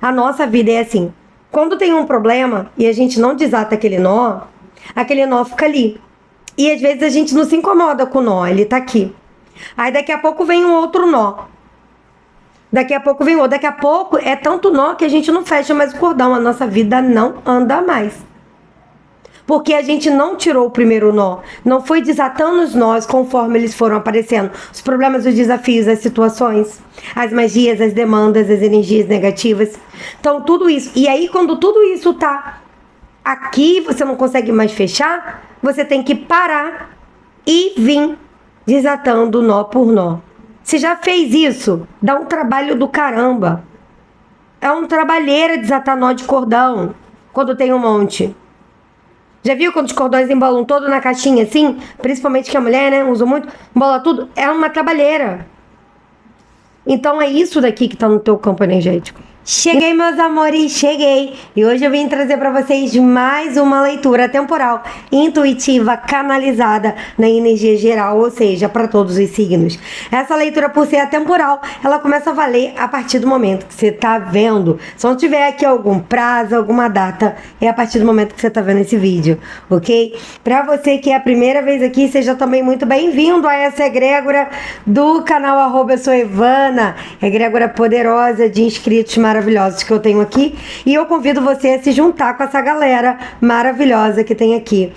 A nossa vida é assim. Quando tem um problema e a gente não desata aquele nó fica ali. E às vezes a gente não se incomoda com o nó, ele tá aqui. Aí daqui a pouco vem um outro nó. Daqui a pouco vem outro. Daqui a pouco é tanto nó que a gente não fecha mais o cordão. A nossa vida não anda mais. Porque a gente não tirou o primeiro nó. Não foi desatando os nós conforme eles foram aparecendo. Os problemas, os desafios, as situações, as magias, as demandas, as energias negativas. Então, tudo isso. E aí, quando tudo isso tá aqui, você não consegue mais fechar, você tem que parar e vir desatando nó por nó. Você já fez isso? Dá um trabalho do caramba. É um trabalheira desatar nó de cordão quando tem um monte. Já viu quando os cordões embolam todo na caixinha assim? Principalmente que a mulher, né, usa muito, embola tudo. É uma trabalheira. Então é isso daqui que tá no teu campo energético. Cheguei, meus amores, cheguei! E hoje eu vim trazer para vocês mais uma leitura temporal, intuitiva, canalizada na energia geral, ou seja, para todos os signos. Essa leitura, por ser atemporal, ela começa a valer a partir do momento que você tá vendo. Se não tiver aqui algum prazo, alguma data, é a partir do momento que você tá vendo esse vídeo, ok? Para você que é a primeira vez aqui, seja também muito bem-vindo a essa egrégora do canal @eu sou Ivana, egrégora poderosa de inscritos maravilhosos que eu tenho aqui, e eu convido você a se juntar com essa galera maravilhosa que tem aqui,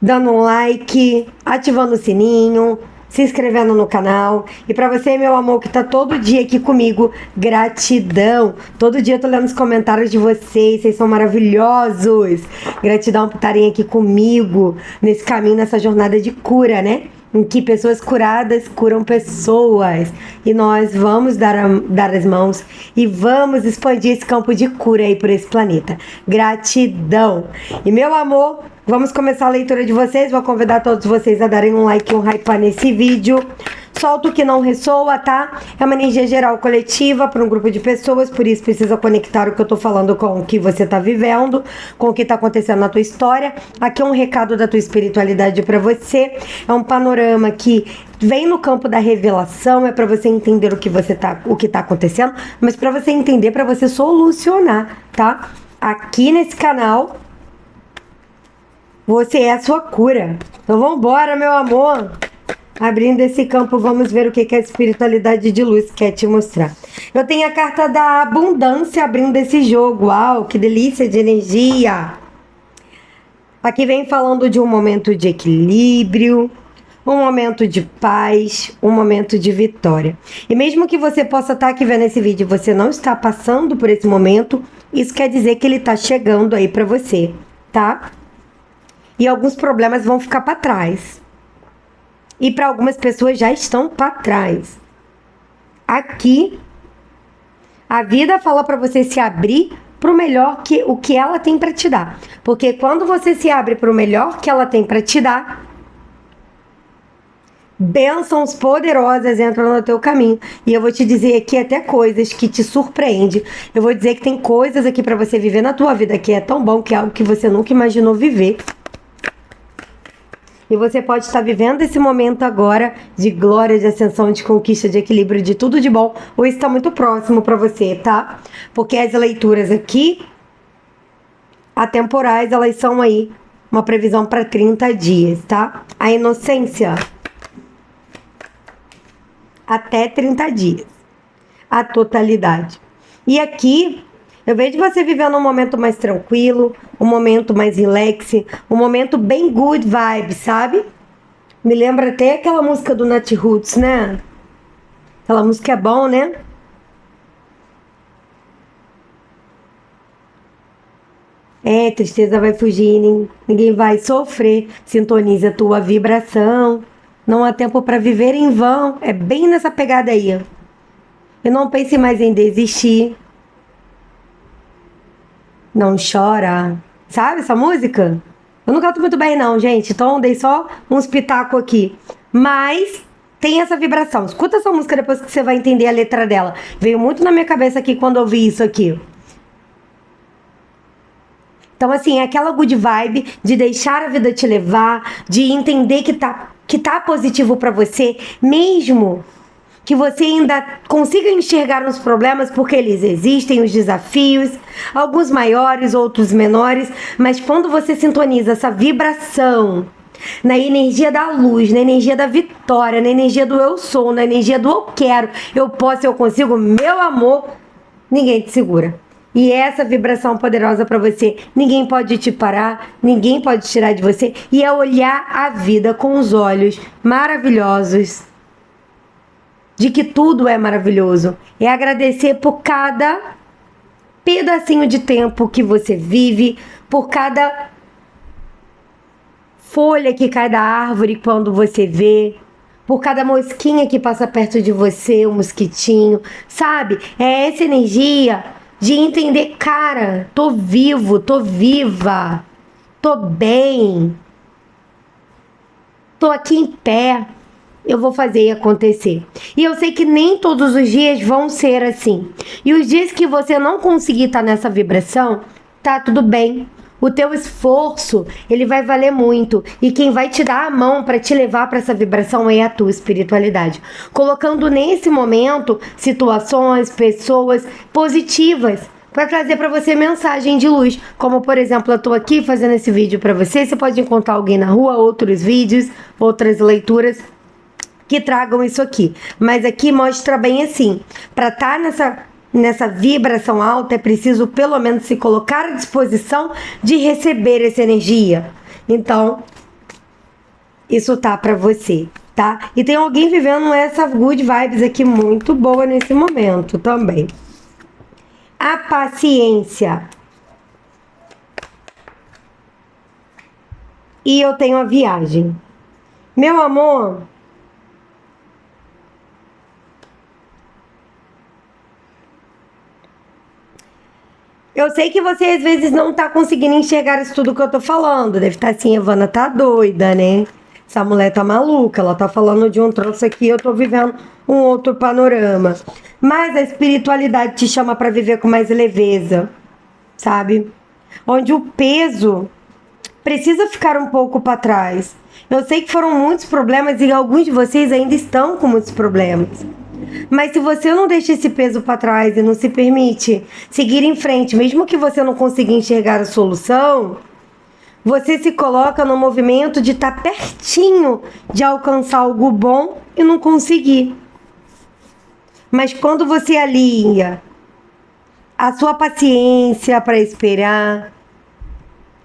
dando um like, ativando o sininho, se inscrevendo no canal. E pra você, meu amor, que tá todo dia aqui comigo, gratidão. Todo dia eu tô lendo os comentários de vocês são maravilhosos. Gratidão por estarem aqui comigo nesse caminho, nessa jornada de cura, né? Em que pessoas curadas curam pessoas. E nós vamos dar as mãos e vamos expandir esse campo de cura aí por esse planeta. Gratidão. E meu amor, vamos começar a leitura de vocês. Vou convidar todos vocês a darem um like e um hype nesse vídeo. Solta o que não ressoa, tá? É uma energia geral coletiva para um grupo de pessoas, por isso precisa conectar o que eu tô falando com o que você tá vivendo, com o que tá acontecendo na tua história. Aqui é um recado da tua espiritualidade para você. É um panorama que vem no campo da revelação, é para você entender o que tá acontecendo, mas para você entender, para você solucionar, tá? Aqui nesse canal você é a sua cura. Então vambora, meu amor! Abrindo esse campo, vamos ver o que a espiritualidade de luz quer te mostrar. Eu tenho a carta da abundância abrindo esse jogo. Uau, que delícia de energia! Aqui vem falando de um momento de equilíbrio, um momento de paz, um momento de vitória. E mesmo que você possa estar aqui vendo esse vídeo e você não está passando por esse momento, isso quer dizer que ele está chegando aí para você, tá? E alguns problemas vão ficar para trás. E para algumas pessoas já estão para trás. Aqui, a vida fala para você se abrir para o melhor que o que ela tem para te dar. Porque quando você se abre para o melhor que ela tem para te dar, bênçãos poderosas entram no teu caminho. E eu vou te dizer aqui até coisas que te surpreendem. Eu vou dizer que tem coisas aqui para você viver na tua vida que é tão bom, que é algo que você nunca imaginou viver. E você pode estar vivendo esse momento agora de glória, de ascensão, de conquista, de equilíbrio, de tudo de bom, ou está muito próximo para você, tá? Porque as leituras aqui, atemporais, elas são aí uma previsão para 30 dias, tá? A inocência, até 30 dias. A totalidade. E aqui, eu vejo você vivendo um momento mais tranquilo, um momento mais relax, um momento bem good vibe, sabe? Me lembra até aquela música do Nat Roots, né? Aquela música é bom, né? É, tristeza vai fugir, ninguém vai sofrer, sintoniza a tua vibração. Não há tempo para viver em vão. É bem nessa pegada aí. E não pense mais em desistir. Não chora. Sabe essa música? Eu não canto muito bem não, gente. Então dei só uns pitacos aqui. Mas tem essa vibração. Escuta essa música depois que você vai entender a letra dela. Veio muito na minha cabeça aqui quando eu vi isso aqui. Então assim, é aquela good vibe de deixar a vida te levar, de entender que tá positivo pra você, mesmo que você ainda consiga enxergar os problemas, porque eles existem, os desafios, alguns maiores, outros menores, mas quando você sintoniza essa vibração na energia da luz, na energia da vitória, na energia do eu sou, na energia do eu quero, eu posso, eu consigo, meu amor, ninguém te segura. E essa vibração poderosa para você, ninguém pode te parar, ninguém pode tirar de você, e é olhar a vida com os olhos maravilhosos de que tudo é maravilhoso. É agradecer por cada pedacinho de tempo que você vive, por cada folha que cai da árvore quando você vê, por cada mosquinha que passa perto de você, um mosquitinho, sabe? É essa energia de entender, cara, tô vivo, tô viva, tô bem, tô aqui em pé, eu vou fazer acontecer. E eu sei que nem todos os dias vão ser assim. E os dias que você não conseguir estar nessa vibração, tá tudo bem. O teu esforço, ele vai valer muito. E quem vai te dar a mão para te levar para essa vibração é a tua espiritualidade. Colocando nesse momento situações, pessoas positivas para trazer para você mensagem de luz. Como, por exemplo, eu tô aqui fazendo esse vídeo para você. Você pode encontrar alguém na rua, outros vídeos, outras leituras que tragam isso aqui. Mas aqui mostra bem assim, para estar nessa vibração alta é preciso pelo menos se colocar à disposição de receber essa energia. Então, isso tá para você, tá? E tem alguém vivendo essa good vibes aqui muito boa nesse momento também. A paciência. E eu tenho a viagem. Meu amor, eu sei que você às vezes não tá conseguindo enxergar isso tudo que eu tô falando. Deve estar assim, Evana tá doida, né? Essa mulher tá maluca, ela tá falando de um troço aqui, eu tô vivendo um outro panorama. Mas a espiritualidade te chama pra viver com mais leveza, sabe? Onde o peso precisa ficar um pouco pra trás. Eu sei que foram muitos problemas e alguns de vocês ainda estão com muitos problemas. Mas se você não deixa esse peso para trás e não se permite seguir em frente, mesmo que você não consiga enxergar a solução, você se coloca no movimento de estar pertinho de alcançar algo bom e não conseguir. Mas quando você alinha a sua paciência para esperar,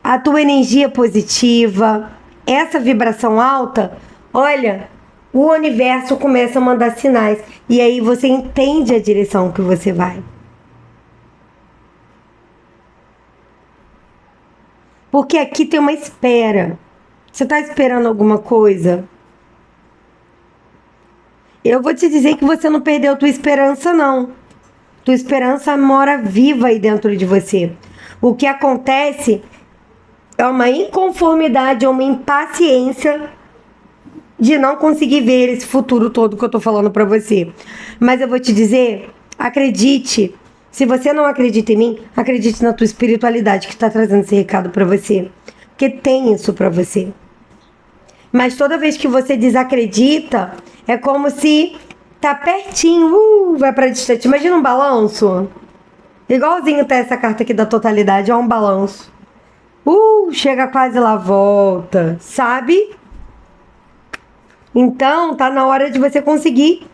a tua energia positiva, essa vibração alta, olha, o universo começa a mandar sinais. E aí você entende a direção que você vai. Porque aqui tem uma espera. Você está esperando alguma coisa? Eu vou te dizer que você não perdeu tua esperança, não. Tua esperança mora viva aí dentro de você. O que acontece é uma inconformidade, uma impaciência de não conseguir ver esse futuro todo que eu tô falando pra você. Mas eu vou te dizer, acredite. Se você não acredita em mim, acredite na tua espiritualidade que tá trazendo esse recado pra você. Porque tem isso pra você. Mas toda vez que você desacredita, é como se tá pertinho, vai pra distante. Imagina um balanço. Igualzinho tá essa carta aqui da totalidade, é um balanço. Chega quase lá, volta, sabe? Então, tá na hora de você conseguir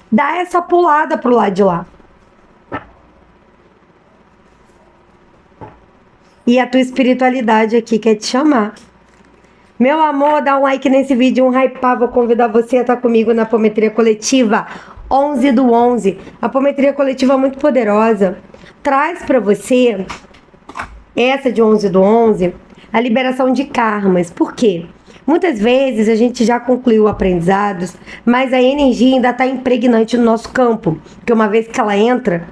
dar essa pulada pro lado de lá. E a tua espiritualidade aqui quer te chamar. Meu amor, dá um like nesse vídeo, um hypar. Vou convidar você a estar comigo na apometria coletiva 11/11. A apometria coletiva é muito poderosa. Traz pra você, essa de 11/11, a liberação de karmas. Por quê? Muitas vezes a gente já concluiu aprendizados, mas a energia ainda está impregnante no nosso campo, porque uma vez que ela entra,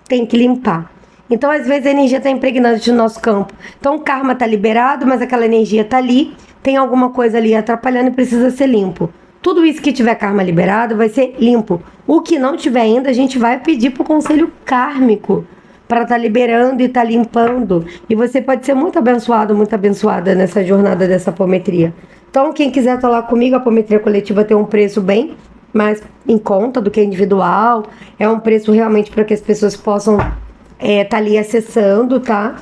tem que limpar. Então, às vezes, a energia está impregnante no nosso campo. Então, o karma está liberado, mas aquela energia está ali, tem alguma coisa ali atrapalhando e precisa ser limpo. Tudo isso que tiver karma liberado vai ser limpo. O que não tiver ainda, a gente vai pedir para o conselho kármico para estar liberando e estar limpando. E você pode ser muito abençoado, muito abençoada nessa jornada dessa apometria. Então, quem quiser estar lá comigo, a apometria coletiva tem um preço bem mais em conta do que individual. É um preço realmente para que as pessoas possam tá ali acessando, tá?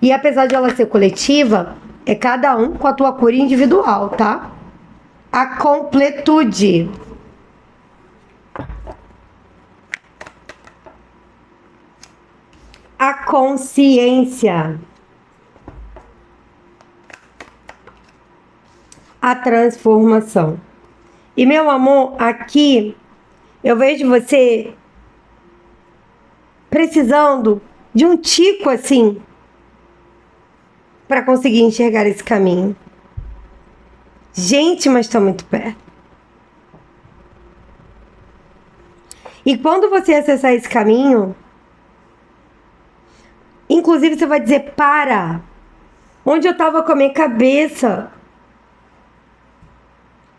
E apesar de ela ser coletiva, é cada um com a tua cura individual, tá? A completude. A consciência. A transformação. E meu amor, aqui eu vejo você precisando de um tico assim para conseguir enxergar esse caminho. Gente, mas está muito perto. E quando você acessar esse caminho, inclusive você vai dizer: para! Onde eu estava com a minha cabeça?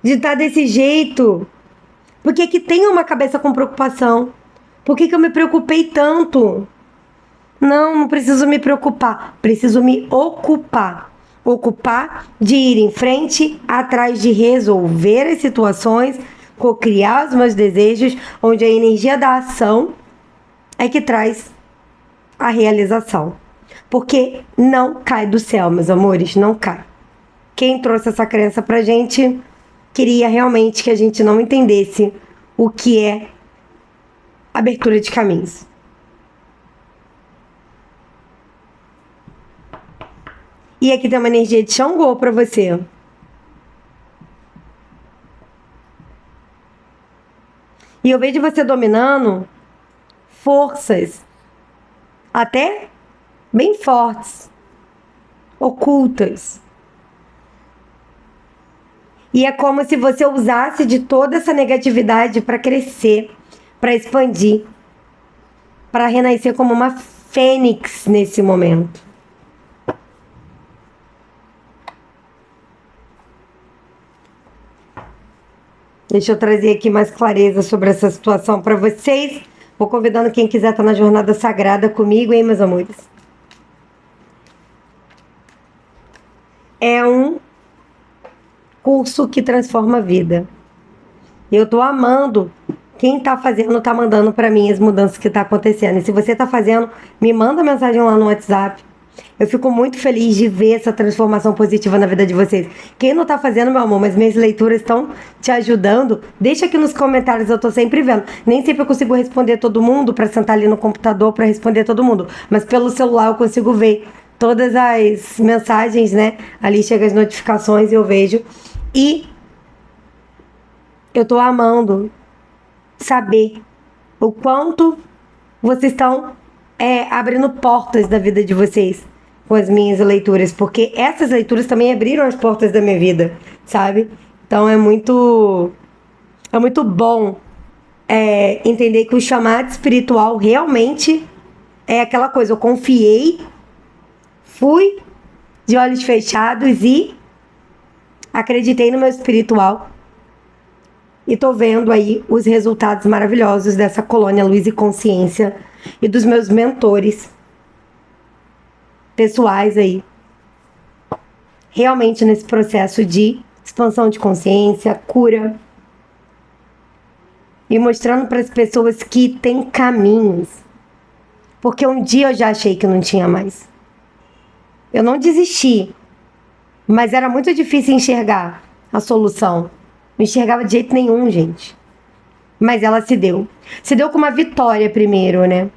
De estar desse jeito? Por que tem uma cabeça com preocupação? Por que eu me preocupei tanto? Não preciso me preocupar. Preciso me ocupar. Ocupar de ir em frente, atrás de resolver as situações, cocriar os meus desejos, onde a energia da ação é que traz a realização. Porque não cai do céu, meus amores, não cai. Quem trouxe essa crença pra gente queria realmente que a gente não entendesse o que é abertura de caminhos. E aqui tem uma energia de Xangô para você. E eu vejo você dominando forças até bem fortes, ocultas. E é como se você usasse de toda essa negatividade para crescer, para expandir, para renascer como uma fênix nesse momento. Deixa eu trazer aqui mais clareza sobre essa situação para vocês. Vou convidando quem quiser estar na jornada sagrada comigo, hein, meus amores? É um curso que transforma a vida. Eu tô amando. Quem tá fazendo, tá mandando para mim as mudanças que tá acontecendo. E se você tá fazendo, me manda mensagem lá no WhatsApp. Eu fico muito feliz de ver essa transformação positiva na vida de vocês. Quem não tá fazendo, meu amor, mas minhas leituras estão te ajudando, deixa aqui nos comentários, eu tô sempre vendo. Nem sempre eu consigo responder todo mundo para sentar ali no computador para responder todo mundo, mas pelo celular eu consigo ver todas as mensagens, né? Ali chegam as notificações e eu vejo. E eu tô amando saber o quanto vocês estão abrindo portas da vida de vocês com as minhas leituras, porque essas leituras também abriram as portas da minha vida, sabe? Então é muito bom entender que o chamado espiritual realmente é aquela coisa. Eu confiei, fui de olhos fechados e acreditei no meu espiritual. E tô vendo aí os resultados maravilhosos dessa colônia Luz e Consciência e dos meus mentores pessoais aí. Realmente nesse processo de expansão de consciência, cura. E mostrando para as pessoas que tem caminhos. Porque um dia eu já achei que não tinha mais. Eu não desisti. Mas era muito difícil enxergar a solução. Não enxergava de jeito nenhum, gente. Mas ela se deu. Se deu com uma vitória primeiro, né?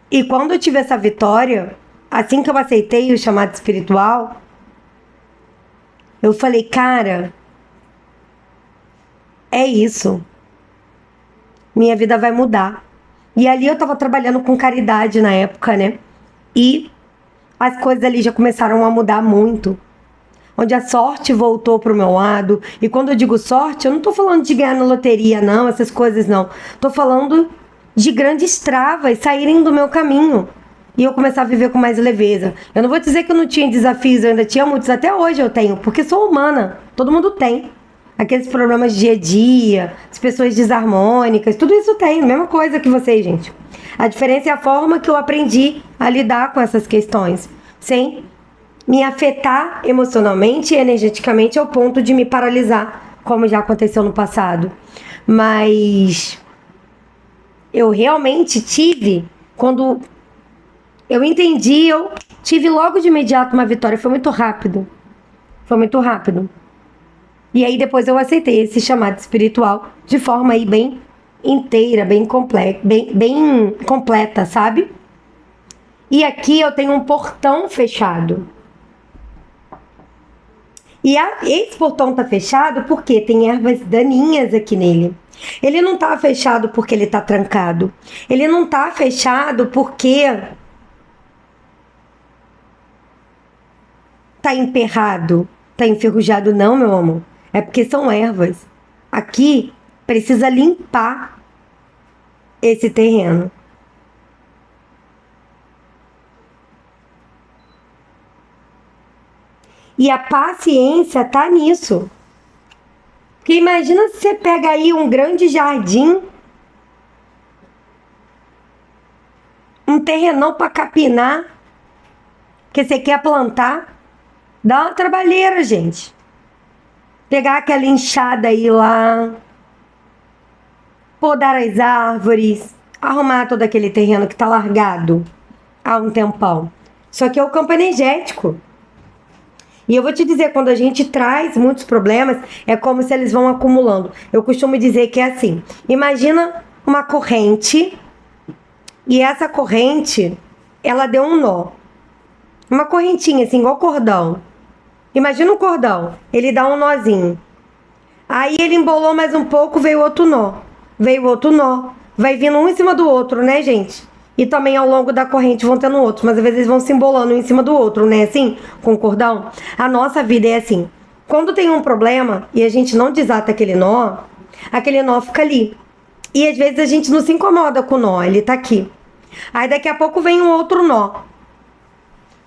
E quando eu tive essa vitória, assim que eu aceitei o chamado espiritual, eu falei, cara, é isso. Minha vida vai mudar. E ali eu tava trabalhando com caridade na época, né? E as coisas ali já começaram a mudar muito. Onde a sorte voltou pro meu lado. E quando eu digo sorte, eu não tô falando de ganhar na loteria, não, essas coisas não. Tô falando de grandes travas saírem do meu caminho. E eu começar a viver com mais leveza. Eu não vou dizer que eu não tinha desafios, eu ainda tinha muitos, até hoje eu tenho, porque sou humana, todo mundo tem. Aqueles problemas de dia a dia, as pessoas desarmônicas, tudo isso tem, a mesma coisa que vocês, gente. A diferença é a forma que eu aprendi a lidar com essas questões, sem me afetar emocionalmente e energeticamente ao ponto de me paralisar, como já aconteceu no passado. Mas eu realmente tive, quando eu entendi, eu tive logo de imediato uma vitória. Foi muito rápido. Foi muito rápido. E aí depois eu aceitei esse chamado espiritual de forma aí bem inteira, bem completa, sabe? E aqui eu tenho um portão fechado. E esse portão tá fechado porque tem ervas daninhas aqui nele. Ele não tá fechado porque ele tá trancado. Ele não tá fechado porque tá emperrado, tá enferrujado, não, meu amor. É porque são ervas. Aqui precisa limpar esse terreno. E a paciência tá nisso. Porque imagina se você pega aí um grande jardim, um terrenão para capinar, que você quer plantar, dá uma trabalheira, gente. Pegar aquela enxada aí lá, podar as árvores, arrumar todo aquele terreno que tá largado há um tempão. Isso aqui é o campo energético. E eu vou te dizer, quando a gente traz muitos problemas, é como se eles vão acumulando. Eu costumo dizer que é assim, imagina uma corrente, e essa corrente, ela deu um nó. Uma correntinha, assim, igual cordão. Imagina um cordão, ele dá um nozinho. Aí ele embolou mais um pouco, veio outro nó. Veio outro nó. Vai vindo um em cima do outro, né, gente? E também ao longo da corrente vão tendo outros, mas às vezes eles vão se embolando um em cima do outro, né? Assim, com cordão. A nossa vida é assim. Quando tem um problema e a gente não desata aquele nó fica ali. E às vezes a gente não se incomoda com o nó, ele tá aqui. Aí daqui a pouco vem um outro nó.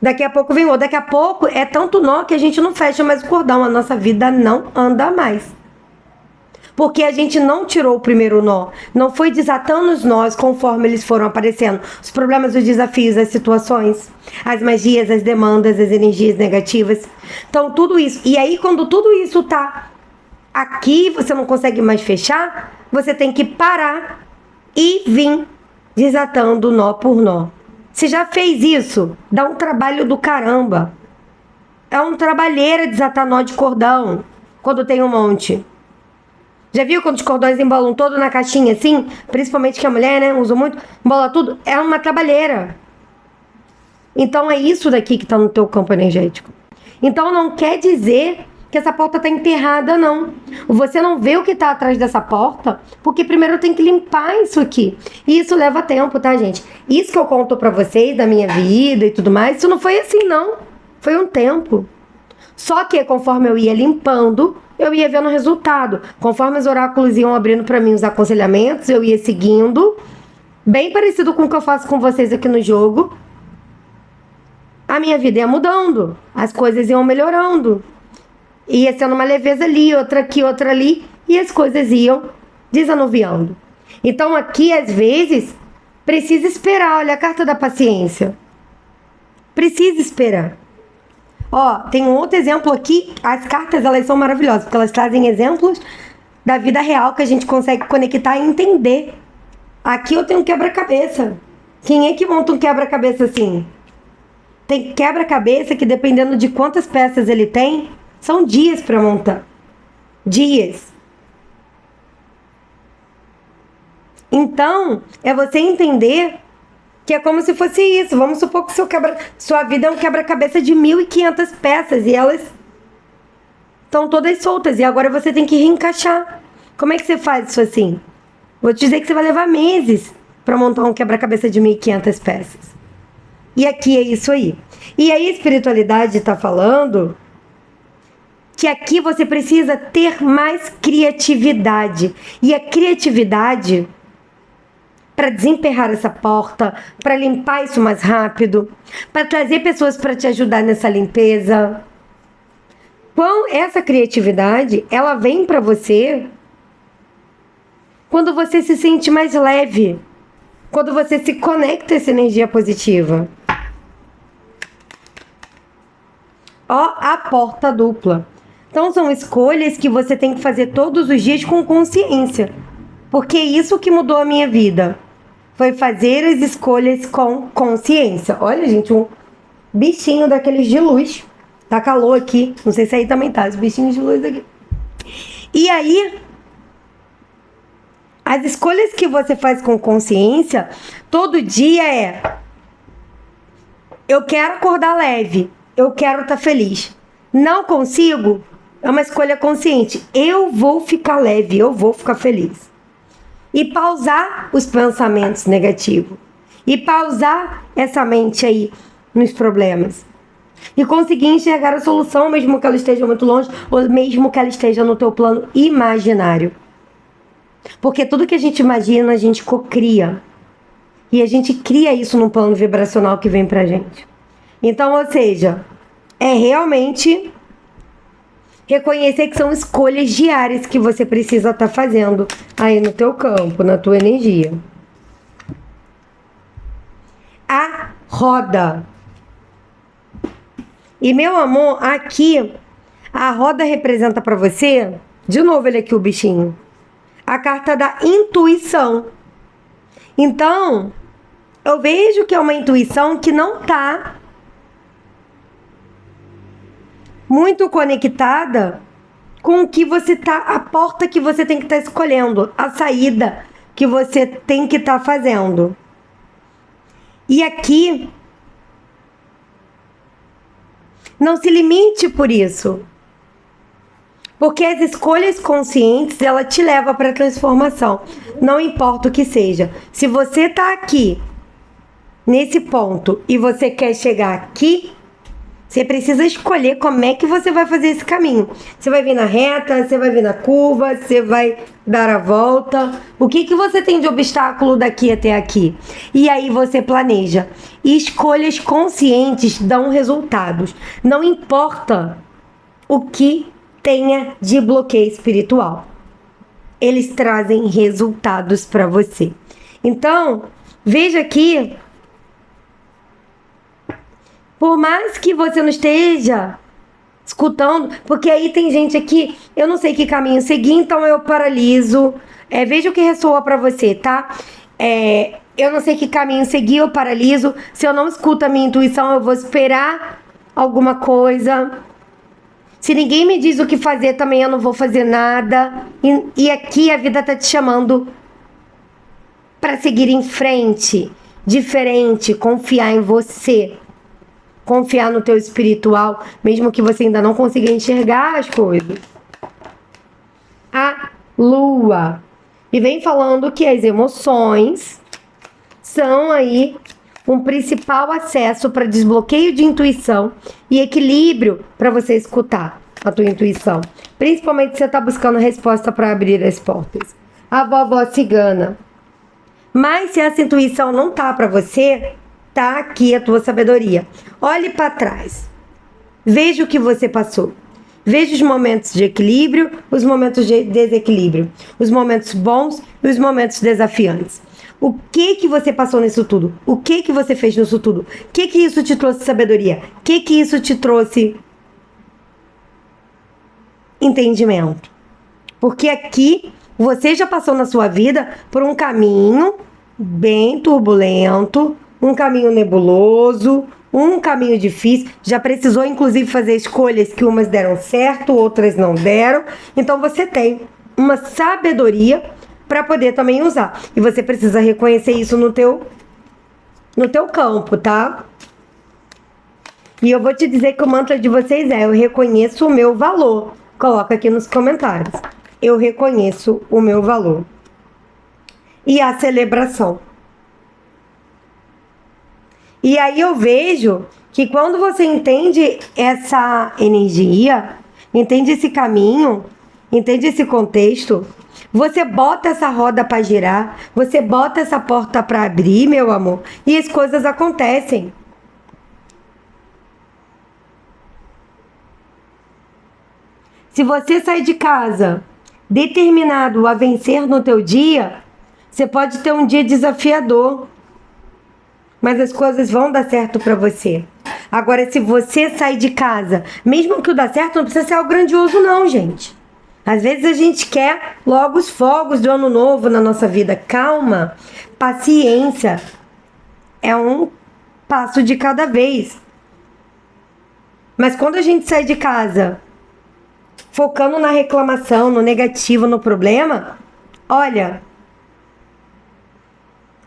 Daqui a pouco vem outro. Daqui a pouco é tanto nó que a gente não fecha mais o cordão. A nossa vida não anda mais. Porque a gente não tirou o primeiro nó. Não foi desatando os nós conforme eles foram aparecendo. Os problemas, os desafios, as situações, as magias, as demandas, as energias negativas. Então, tudo isso. E aí, quando tudo isso tá aqui, você não consegue mais fechar, você tem que parar e vir desatando nó por nó. Você já fez isso? Dá um trabalho do caramba. É um trabalheira desatar nó de cordão quando tem um monte. Já viu quando os cordões embolam todo na caixinha assim? Principalmente que a mulher, né, usa muito, embola tudo. É uma trabalheira. Então é isso daqui que tá no teu campo energético. Então não quer dizer que essa porta tá enterrada, não. Você não vê o que tá atrás dessa porta, porque primeiro tem que limpar isso aqui. E isso leva tempo, tá, gente? Isso que eu conto pra vocês da minha vida e tudo mais, isso não foi assim, não. Foi um tempo. Só que conforme eu ia limpando, eu ia vendo o resultado. Conforme os oráculos iam abrindo para mim os aconselhamentos, eu ia seguindo. Bem parecido com o que eu faço com vocês aqui no jogo. A minha vida ia mudando. As coisas iam melhorando. Ia sendo uma leveza ali, outra aqui, outra ali. E as coisas iam desanuviando. Então aqui, às vezes, precisa esperar. Olha a carta da paciência. Precisa esperar. Ó, tem um outro exemplo aqui. As cartas, elas são maravilhosas, porque elas trazem exemplos da vida real que a gente consegue conectar e entender. Aqui eu tenho um quebra-cabeça. Quem é que monta um quebra-cabeça assim? Tem quebra-cabeça que, dependendo de quantas peças ele tem, são dias para montar. Dias. Então, é você entender que é como se fosse isso. Vamos supor que sua vida é um quebra-cabeça de 1.500 peças e elas estão todas soltas. E agora você tem que reencaixar. Como é que você faz isso assim? Vou te dizer que você vai levar meses para montar um quebra-cabeça de 1.500 peças. E aqui é isso aí. E aí a espiritualidade está falando que aqui você precisa ter mais criatividade. E a criatividade, para desemperrar essa porta, para limpar isso mais rápido, para trazer pessoas para te ajudar nessa limpeza. Essa criatividade, ela vem para você quando você se sente mais leve, quando você se conecta a essa energia positiva. Ó, a porta dupla. Então são escolhas que você tem que fazer todos os dias com consciência. Porque isso que mudou a minha vida foi fazer as escolhas com consciência. Olha, gente, um bichinho daqueles de luz. Tá calor aqui. Não sei se aí também tá. Os bichinhos de luz aqui. E aí, as escolhas que você faz com consciência, todo dia é: eu quero acordar leve. Eu quero estar feliz. Não consigo? É uma escolha consciente. Eu vou ficar leve. Eu vou ficar feliz. E pausar os pensamentos negativos. E pausar essa mente aí nos problemas. E conseguir enxergar a solução, mesmo que ela esteja muito longe, ou mesmo que ela esteja no teu plano imaginário. Porque tudo que a gente imagina, a gente cocria. E a gente cria isso num plano vibracional que vem pra gente. Então, ou seja, é realmente reconhecer que são escolhas diárias que você precisa estar fazendo aí no teu campo, na tua energia. A roda. E meu amor, aqui a roda representa para você, de novo ele aqui o bichinho, a carta da intuição. Então, eu vejo que é uma intuição que não tá muito conectada com o que você tá, a porta que você tem que estar escolhendo, a saída que você tem que estar fazendo. E aqui, não se limite por isso. Porque as escolhas conscientes, ela te leva para a transformação. Não importa o que seja. Se você tá aqui, nesse ponto, e você quer chegar aqui, você precisa escolher como é que você vai fazer esse caminho. Você vai vir na reta, você vai vir na curva, você vai dar a volta. O que você tem de obstáculo daqui até aqui? E aí você planeja. E escolhas conscientes dão resultados. Não importa o que tenha de bloqueio espiritual. Eles trazem resultados para você. Então, veja aqui. Por mais que você não esteja escutando, porque aí tem gente aqui, eu não sei que caminho seguir, então eu paraliso. Veja o que ressoa pra você, tá? Eu não sei que caminho seguir, eu paraliso. Se eu não escuto a minha intuição, eu vou esperar alguma coisa. Se ninguém me diz o que fazer, também eu não vou fazer nada. E aqui a vida tá te chamando pra seguir em frente, diferente, confiar em você. Confiar no teu espiritual, mesmo que você ainda não consiga enxergar as coisas. A lua. E vem falando que as emoções são aí um principal acesso para desbloqueio de intuição e equilíbrio para você escutar a tua intuição. Principalmente se você está buscando resposta para abrir as portas. A vovó cigana. Mas se essa intuição não tá para você, tá aqui a tua sabedoria. Olhe para trás. Veja o que você passou. Veja os momentos de equilíbrio, os momentos de desequilíbrio, os momentos bons e os momentos desafiantes. O que você passou nisso tudo? O que você fez nisso tudo? O que isso te trouxe sabedoria? O que isso te trouxe entendimento? Porque aqui você já passou na sua vida por um caminho bem turbulento, um caminho nebuloso, um caminho difícil, já precisou inclusive fazer escolhas que umas deram certo, outras não deram. Então você tem uma sabedoria para poder também usar. E você precisa reconhecer isso no teu campo, tá? E eu vou te dizer que o mantra de vocês é: eu reconheço o meu valor. Coloca aqui nos comentários. Eu reconheço o meu valor. E a celebração. E aí eu vejo que quando você entende essa energia, entende esse caminho, entende esse contexto, você bota essa roda para girar, você bota essa porta para abrir, meu amor, e as coisas acontecem. Se você sair de casa determinado a vencer no teu dia, você pode ter um dia desafiador, mas as coisas vão dar certo para você. Agora, se você sair de casa, mesmo que o dar certo, não precisa ser algo grandioso não, gente. Às vezes a gente quer logo os fogos do ano novo na nossa vida. Calma, paciência. É um passo de cada vez. Mas quando a gente sai de casa focando na reclamação, no negativo, no problema, olha,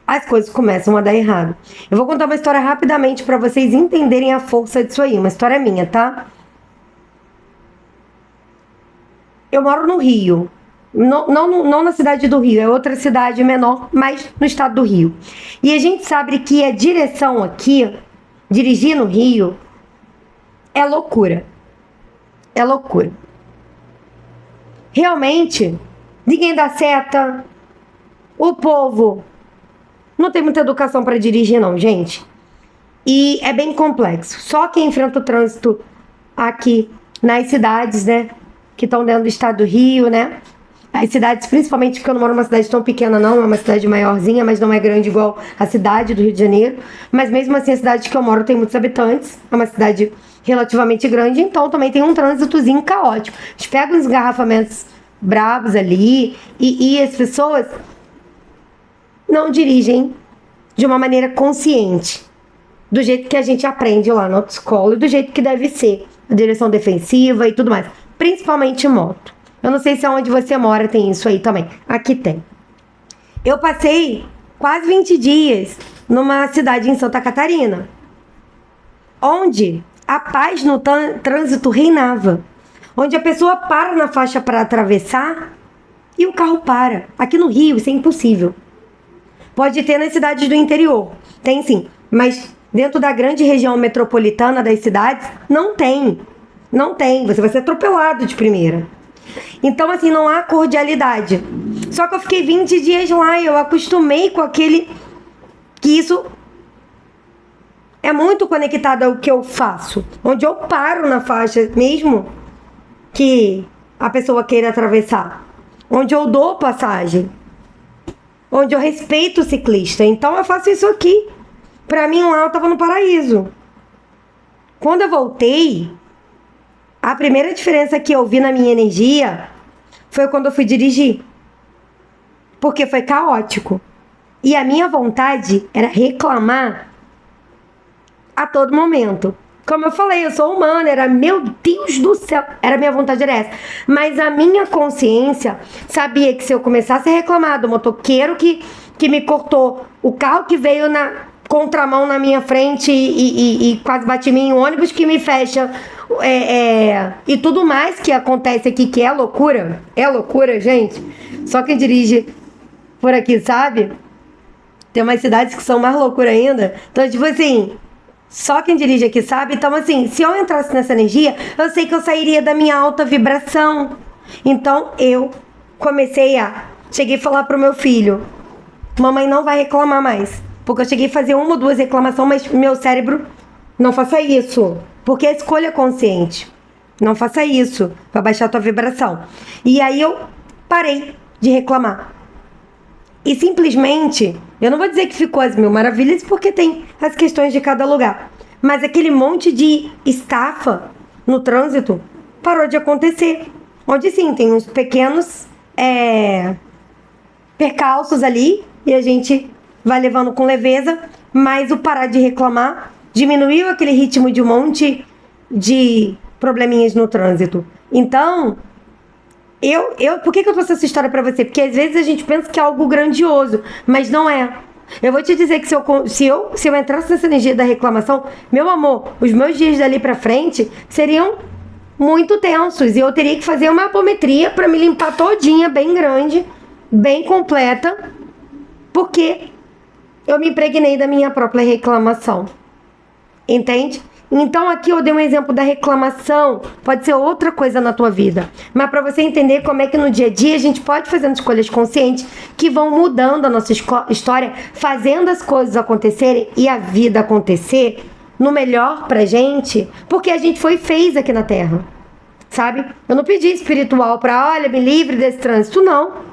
as coisas começam a dar errado. Eu vou contar uma história rapidamente para vocês entenderem a força disso aí. Uma história minha, tá? Eu moro no Rio. Não na cidade do Rio, é outra cidade menor, mas no estado do Rio. E a gente sabe que a direção aqui, dirigir no Rio, é loucura. É loucura. Realmente, ninguém dá seta. O povo não tem muita educação para dirigir, não, gente. E é bem complexo. Só quem enfrenta o trânsito aqui nas cidades, né, que estão dentro do estado do Rio, né? As cidades, principalmente porque eu não moro numa cidade tão pequena, não. É uma cidade maiorzinha, mas não é grande igual a cidade do Rio de Janeiro. Mas mesmo assim, a cidade que eu moro tem muitos habitantes. É uma cidade relativamente grande, então também tem um trânsitozinho caótico. A gente pega uns engarrafamentos bravos ali e as pessoas não dirigem de uma maneira consciente, do jeito que a gente aprende lá na autoescola e do jeito que deve ser, a direção defensiva e tudo mais, principalmente moto. Eu não sei se onde você mora tem isso aí também. Aqui tem. Eu passei quase 20 dias numa cidade em Santa Catarina, onde a paz no trânsito reinava, onde a pessoa para na faixa para atravessar e o carro para. Aqui no Rio isso é impossível. Pode ter nas cidades do interior, tem sim, mas dentro da grande região metropolitana das cidades, não tem. Não tem, você vai ser atropelado de primeira. Então, assim, não há cordialidade. Só que eu fiquei 20 dias lá e eu acostumei com aquele... que isso é muito conectado ao que eu faço. Onde eu paro na faixa, mesmo que a pessoa queira atravessar. Onde eu dou passagem. Onde eu respeito o ciclista. Então eu faço isso aqui. Pra mim lá eu tava no paraíso. Quando eu voltei, a primeira diferença que eu vi na minha energia foi quando eu fui dirigir. Porque foi caótico. E a minha vontade era reclamar a todo momento. Como eu falei, eu sou humana, era, meu Deus do céu, era minha vontade era essa. Mas a minha consciência sabia que se eu começasse a reclamar do motoqueiro que me cortou, o carro que veio na contramão na minha frente e quase bate em mim, o ônibus que me fecha, e tudo mais que acontece aqui, que é loucura, gente. Só quem dirige por aqui sabe. Tem umas cidades que são mais loucura ainda. Então, tipo assim, só quem dirige aqui sabe. Então, assim, se eu entrasse nessa energia, eu sei que eu sairia da minha alta vibração. Então, eu cheguei a falar pro meu filho: mamãe não vai reclamar mais. Porque eu cheguei a fazer uma ou duas reclamações, mas meu cérebro, não faça isso. Porque a escolha é consciente. Não faça isso, vai baixar a tua vibração. E aí eu parei de reclamar. E simplesmente, eu não vou dizer que ficou as mil maravilhas, porque tem as questões de cada lugar. Mas aquele monte de estafa no trânsito parou de acontecer. Onde sim, tem uns pequenos percalços ali, e a gente vai levando com leveza, mas o parar de reclamar diminuiu aquele ritmo de um monte de probleminhas no trânsito. Então, por que eu trouxe essa história pra você? Porque às vezes a gente pensa que é algo grandioso, mas não é. Eu vou te dizer que se eu entrasse nessa energia da reclamação, meu amor, os meus dias dali pra frente seriam muito tensos e eu teria que fazer uma apometria pra me limpar todinha, bem grande, bem completa, porque eu me impregnei da minha própria reclamação. Entende? Então aqui eu dei um exemplo da reclamação, pode ser outra coisa na tua vida, mas para você entender como é que no dia a dia a gente pode fazer escolhas conscientes que vão mudando a nossa história, fazendo as coisas acontecerem e a vida acontecer no melhor pra gente, porque a gente fez aqui na Terra, sabe? Eu não pedi espiritual pra, olha, me livre desse trânsito, não.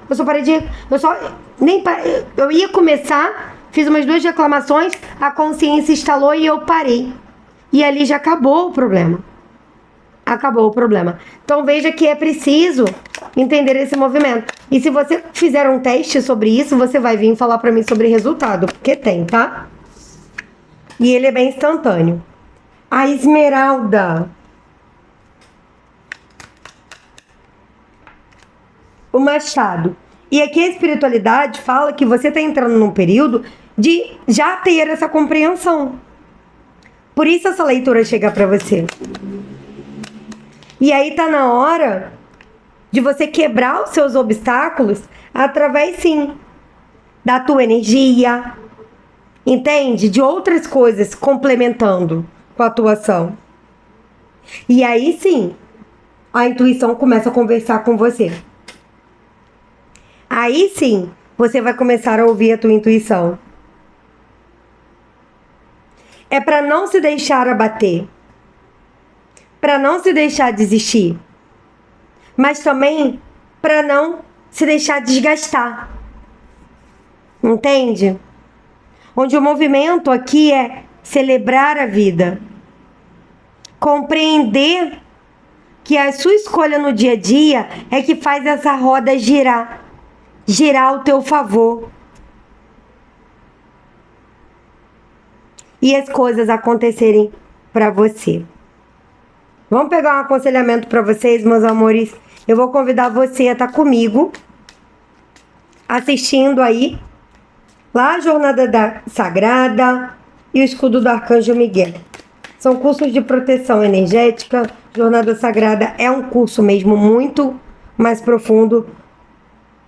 Eu ia começar, fiz umas 2 reclamações, a consciência instalou e eu parei. E ali já acabou o problema. Acabou o problema. Então veja que é preciso entender esse movimento. E se você fizer um teste sobre isso, você vai vir falar pra mim sobre resultado, porque tem, tá? E ele é bem instantâneo. A esmeralda. O machado. E aqui a espiritualidade fala que você está entrando num período de já ter essa compreensão. Por isso essa leitura chega para você. E aí tá na hora de você quebrar os seus obstáculos através, sim, da tua energia, entende? De outras coisas complementando com a tua ação. E aí, sim, a intuição começa a conversar com você. Aí sim, você vai começar a ouvir a tua intuição. É para não se deixar abater, para não se deixar desistir, mas também para não se deixar desgastar. Entende? Onde o movimento aqui é celebrar a vida, compreender que a sua escolha no dia a dia é que faz essa roda girar ao teu favor. E as coisas acontecerem para você. Vamos pegar um aconselhamento para vocês, meus amores. Eu vou convidar você a estar comigo, assistindo aí, lá a Jornada da Sagrada e o Escudo do Arcanjo Miguel. São cursos de proteção energética. Jornada Sagrada é um curso mesmo muito mais profundo.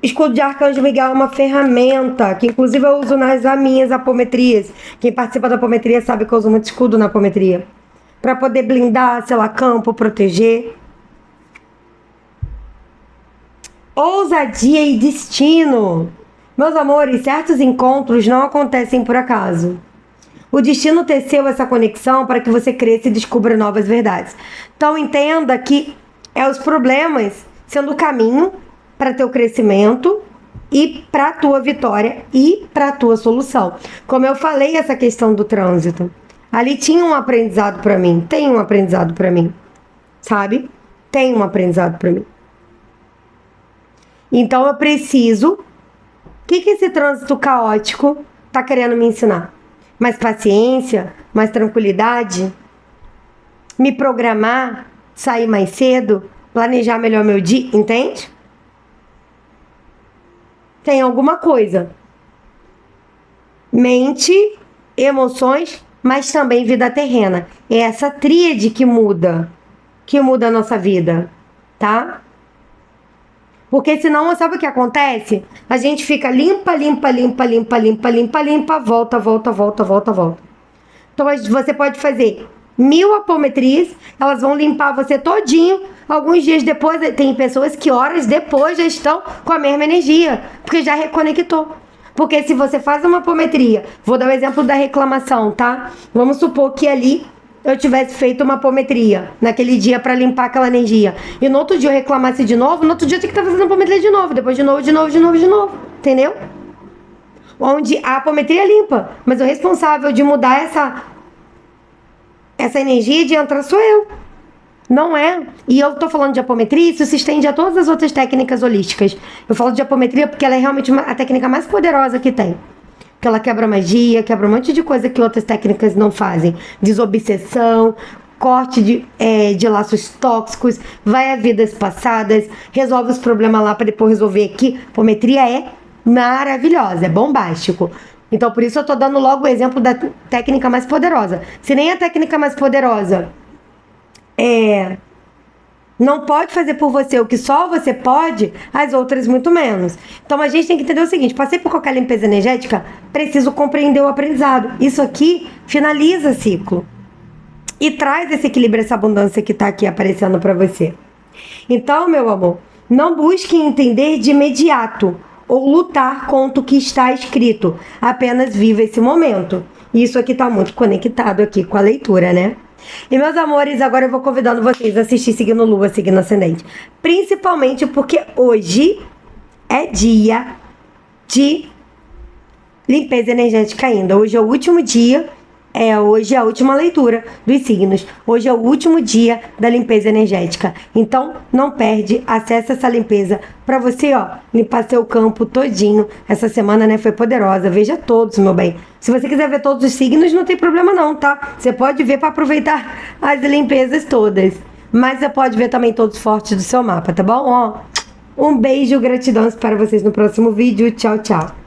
Escudo de Arcanjo Miguel é uma ferramenta que inclusive eu uso nas minhas apometrias. Quem participa da apometria sabe que eu uso muito escudo na apometria. Para poder blindar, sei lá, campo, proteger. Ousadia e destino. Meus amores, certos encontros não acontecem por acaso. O destino teceu essa conexão para que você cresça e descubra novas verdades. Então entenda que é os problemas sendo o caminho para teu crescimento e para tua vitória e para tua solução. Como eu falei, essa questão do trânsito, ali tinha um aprendizado para mim, tem um aprendizado para mim, sabe? Tem um aprendizado para mim. Então eu preciso, o que esse trânsito caótico tá querendo me ensinar? Mais paciência, mais tranquilidade, me programar, sair mais cedo, planejar melhor meu dia, entende? Tem alguma coisa. Mente, emoções, mas também vida terrena. É essa tríade que muda a nossa vida, tá? Porque senão, sabe o que acontece? A gente fica limpa, volta. Então você pode fazer 1000 apometrias, elas vão limpar você todinho. Alguns dias depois, tem pessoas que horas depois já estão com a mesma energia, porque já reconectou. Porque se você faz uma apometria, vou dar o exemplo da reclamação, tá? Vamos supor que ali eu tivesse feito uma apometria naquele dia para limpar aquela energia, e no outro dia eu reclamasse de novo, no outro dia eu tinha que estar fazendo apometria de novo, depois de novo, entendeu? Onde a apometria limpa, mas o responsável de mudar essa energia de entrar sou eu. Não é? E eu tô falando de apometria, isso se estende a todas as outras técnicas holísticas. Eu falo de apometria porque ela é realmente a técnica mais poderosa que tem. Porque ela quebra magia, quebra um monte de coisa que outras técnicas não fazem. Desobsessão, corte de laços tóxicos, vai a vidas passadas, resolve os problemas lá para depois resolver aqui. Apometria é maravilhosa, é bombástico. Então por isso eu tô dando logo o exemplo da técnica mais poderosa. Se nem a técnica mais poderosa não pode fazer por você o que só você pode, as outras muito menos. Então a gente tem que entender o seguinte: passei por qualquer limpeza energética, preciso compreender o aprendizado. Isso aqui finaliza ciclo e traz esse equilíbrio, essa abundância que tá aqui aparecendo para você. Então, meu amor, não busque entender de imediato ou lutar contra o que está escrito. Apenas viva esse momento. Isso aqui tá muito conectado aqui com a leitura, né? E meus amores, agora eu vou convidando vocês a assistir Signo Lua, Signo Ascendente. Principalmente porque hoje é dia de limpeza energética ainda. Hoje é o último dia Hoje é a última leitura dos signos. Hoje é o último dia da limpeza energética. Então, não perde, acessa essa limpeza para você, limpar seu campo todinho. Essa semana, né, foi poderosa. Veja todos, meu bem. Se você quiser ver todos os signos, não tem problema não, tá? Você pode ver para aproveitar as limpezas todas. Mas você pode ver também todos os fortes do seu mapa, tá bom? Um beijo, gratidão para vocês no próximo vídeo. Tchau, tchau.